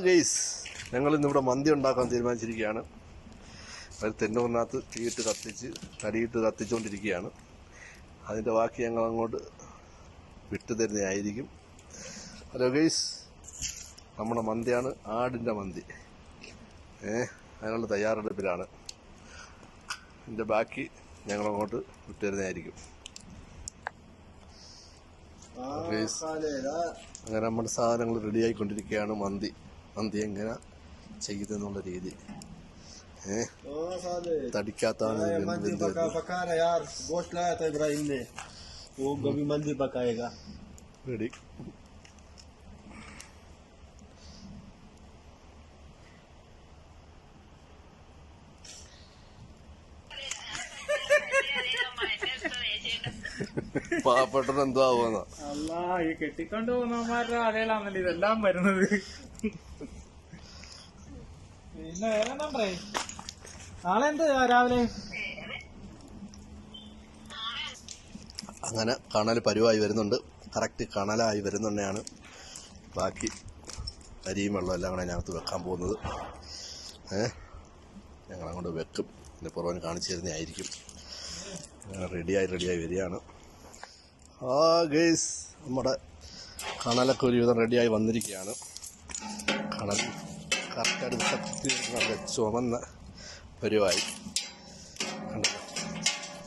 Guys, ഞങ്ങൾ ഇന്നിവിടെ മന്തി ഉണ്ടാക്കാൻ തീരുമാനിച്ചിരിക്കുകയാണ്. അത് തെന്നൂറിനകത്ത് തീയിട്ട് കത്തിച്ച് കരിയിട്ട് കത്തിച്ചുകൊണ്ടിരിക്കുകയാണ്. അതിൻ്റെ ബാക്കി ഞങ്ങൾ അങ്ങോട്ട് വിട്ടു തരുന്നതായിരിക്കും. ഹലോ ഗെയ്സ്, നമ്മുടെ മന്തിയാണ് ആടിൻ്റെ മന്തി. അതിനുള്ള തയ്യാറെടുപ്പിലാണ്. ഇതിൻ്റെ ബാക്കി ഞങ്ങളങ്ങോട്ട് വിട്ടു തരുന്നതായിരിക്കും. അങ്ങനെ നമ്മുടെ സാധനങ്ങൾ റെഡിയായിക്കൊണ്ടിരിക്കുകയാണ്. മന്തി എങ്ങനെ ചെയ്തെന്നുള്ള രീതി തടിക്കാത്താണ് റെഡി. പാവപ്പെട്ടത് എന്തോ ആവുന്ന ഈ കെട്ടിക്കൊണ്ട് പോകുന്നവന്മാരുടെ അലയിലാണല്ലോ ഇതെല്ലാം വരുന്നത്. പിന്നെ വേറെ എന്താ നാളെ എന്ത് രാവിലെ അങ്ങനെ കണൽ പരുവായി വരുന്നുണ്ട്. കറക്റ്റ് കണലായി വരുന്നുണ്ടെയാണ് ബാക്കി അരിയും വെള്ളം എല്ലാം കൂടെ അതിനകത്ത് വെക്കാൻ പോകുന്നത്. ഞങ്ങളങ്ങോട്ട് വെക്കും. പിന്നെ പുറവൻ കാണിച്ചു തരുന്നതായിരിക്കും. റെഡിയായി വരികയാണ്. ഗെയ്സ്, നമ്മുടെ കണലൊക്കെ ഒരുവിധം റെഡിയായി വന്നിരിക്കുകയാണ്. കണൽ കറക്റ്റായിട്ട് കത്തി നല്ല ചുമന്ന പരുവായി,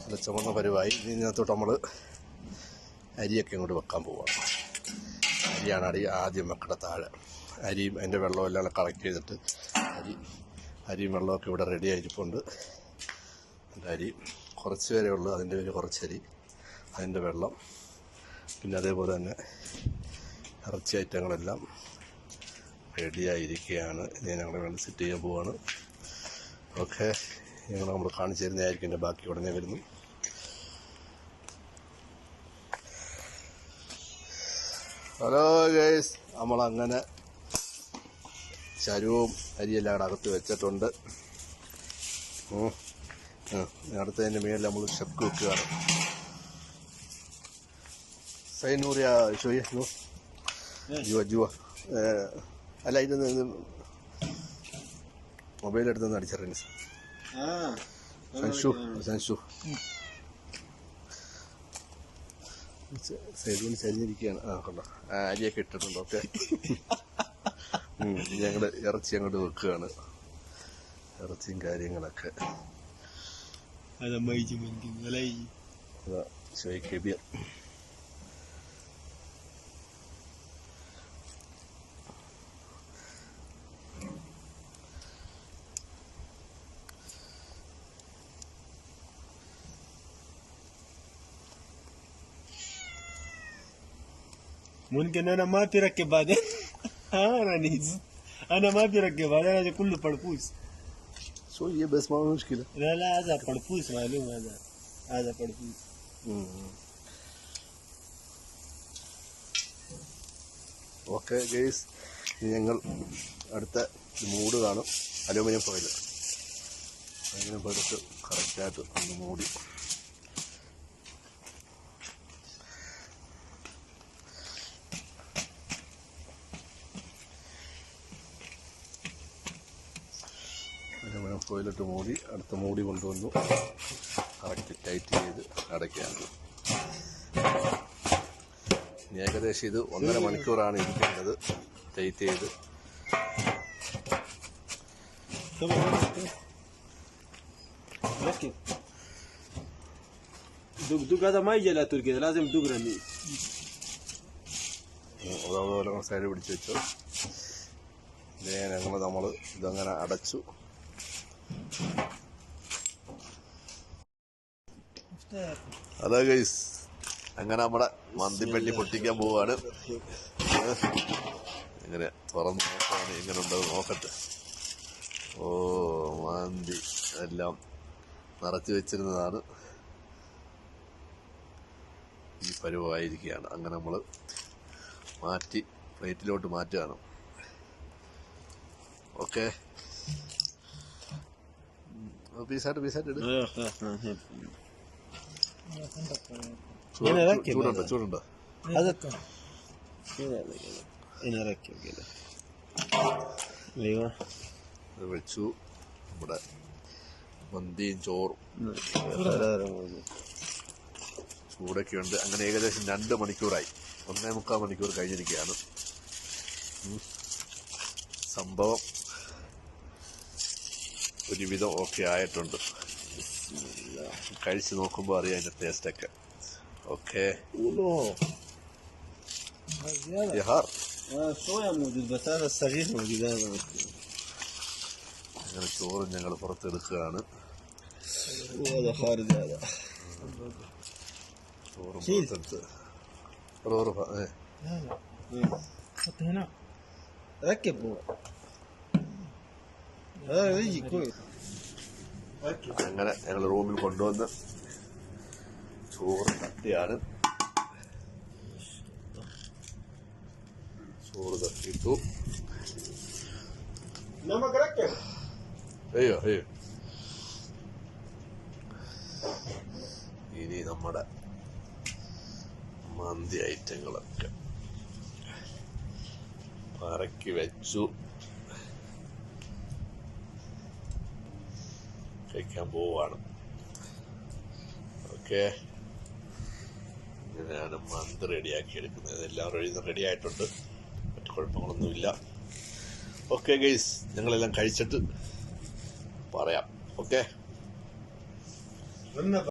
നല്ല ചുമന്ന പരുവായി. ഇതിനകത്തോട്ട് നമ്മൾ അരിയൊക്കെ ഇങ്ങോട്ട് വെക്കാൻ പോവുകയാണ്. അരിയാണ് ആദ്യം വെക്കട താഴെ. അരിയും അതിൻ്റെ വെള്ളവും എല്ലാം കളക്ട് ചെയ്തിട്ട് അരിയും വെള്ളമൊക്കെ ഇവിടെ റെഡി ആയിരിപ്പുണ്ട്. അരി കുറച്ച് പേരേ ഉള്ളൂ. അതിൻ്റെ പേര് കുറച്ചരി, അതിൻ്റെ വെള്ളം, പിന്നെ അതേപോലെ തന്നെ ഇറച്ചി ഐറ്റങ്ങളെല്ലാം റെഡിയായിരിക്കുകയാണ്. ഇനി ഞങ്ങൾ വേണ്ടി സെറ്റ് ചെയ്യാൻ പോവാണ്. ഓക്കെ, ഞങ്ങൾ നമ്മൾ കാണിച്ചു തരുന്നതായിരിക്കും. എൻ്റെ ബാക്കി ഉടനെ വരുന്നു. ഹലോ ഗൈസ്, നമ്മളങ്ങനെ ചരുവും അരിയെല്ലാം അവിടെ അകത്ത് വെച്ചിട്ടുണ്ട്. അടുത്തതിൻ്റെ മേലിൽ നമ്മൾ ഷെക്ക് വെക്കുകയാണ്. സൈനൂറിയ ഷോയെ ജുവ അല്ല, ഇത് മൊബൈലെടുത്ത് അടിച്ചറിയ സൻഷു സൈഡിൽ ചരിഞ്ഞിരിക്കുകയാണ്. കൊണ്ടോ അരിയൊക്കെ ഇട്ടിട്ടുണ്ട്. ഓക്കെ, ഞങ്ങൾ ഇറച്ചി അങ്ങോട്ട് വെക്കുകയാണ്. ഇറച്ചിയും കാര്യങ്ങളൊക്കെ ഷോയ്ക്ക് ممكن انا ما بركب بعدين. انا ما بركب بعدين، هذا كله برفوس. شوية بس ما مشكلة. لا هذا برفوس معلوم. هذا برفوس. ഓക്കെ ഗെയ്സ്, ഞങ്ങൾ അടുത്ത മൂട് കാണും. അലൂമിനിയം ഫോയിൽ അങ്ങനെ എടുത്ത് കറക്റ്റായിട്ട് ഒന്ന് മൂടി. അലൂമിനിയം ഫോയിലിട്ട് മൂടി അടുത്ത മൂടി കൊണ്ടുവന്നു കറക്റ്റ് ടൈറ്റ് ചെയ്ത് അടയ്ക്കുകയാണ്. ഏകദേശം ഇത് 1.5 മണിക്കൂറാണ് ഇരിക്കേണ്ടത് ടൈറ്റ് ചെയ്ത്. അതുപോലെ സൈഡ് പിടിച്ച് വെച്ചു. നമ്മൾ ഇതങ്ങനെ അടച്ചു. അതാ ഗൈസ്, അങ്ങനെ നമ്മുടെ മന്തിപ്പെട്ടി പൊട്ടിക്കാൻ പോവാണ്. ഇങ്ങനെ തുറന്ന് നോക്കാണ് എങ്ങനെ ഉണ്ടത് നോക്കട്ടെ. മന്തി എല്ലാം നിറച്ച് വെച്ചിരുന്നതാണ്. ഈ പരുവായിരിക്കുകയാണ്. അങ്ങനെ നമ്മൾ മാറ്റി പ്ലേറ്റിലോട്ട് മാറ്റുകയാണ്. ഓക്കെ, പീസായിട്ട് ഇട്. ചൂടുണ്ടോ? هنا ركب كده. Lima. അത് വെച്ചു. നമ്മുടെ മന്തിയും ചോറും ചൂടൊക്കെ ഉണ്ട്. അങ്ങനെ ഏകദേശം 2 മണിക്കൂറായി. 1.25 മണിക്കൂർ കഴിഞ്ഞിരിക്കുകയാണ്. സംഭവം ഒരുവിധം ഓക്കെ ആയിട്ടുണ്ട്. കഴിച്ച് നോക്കുമ്പോൾ അറിയാം അതിൻ്റെ ടേസ്റ്റൊക്കെ. ഓക്കെ قولوا യഹാർ شوية موجود بس هذا الصغير موجود هذا. അങ്ങനെ ചോറും ഞങ്ങൾ പുറത്തെടുക്കുകയാണ്. وهذا خارج هذا. ചോറും പുറത്തെടുത്ത് റോറ് لا حط هنا. ركب هو. هذا يجي كويس. അങ്ങനെ ഞങ്ങൾ റൂമിൽ കൊണ്ടുവന്ന് ചോറ് തട്ടിയാണ്. ചോറ് തട്ടിയിട്ടു. نمك ركب. അയ്യോ അയ്യോ. ഇനി നമ്മുടെ മന്തി ഐറ്റങ്ങളൊക്കെ പറക്കി വെച്ചു. കഴിക്കാൻ പോവാണ്. ഓക്കെ, ഇങ്ങനെയാണ് മന്തി റെഡിയാക്കി എടുക്കുന്നത്. ഇതെല്ലാം റെഡി ആയിട്ടുണ്ട്. മറ്റു കുഴപ്പങ്ങളൊന്നുമില്ല. ഓക്കെ ഗൈസ്, ഞങ്ങളെല്ലാം കഴിച്ചിട്ട് പറയാം. ഓക്കെ.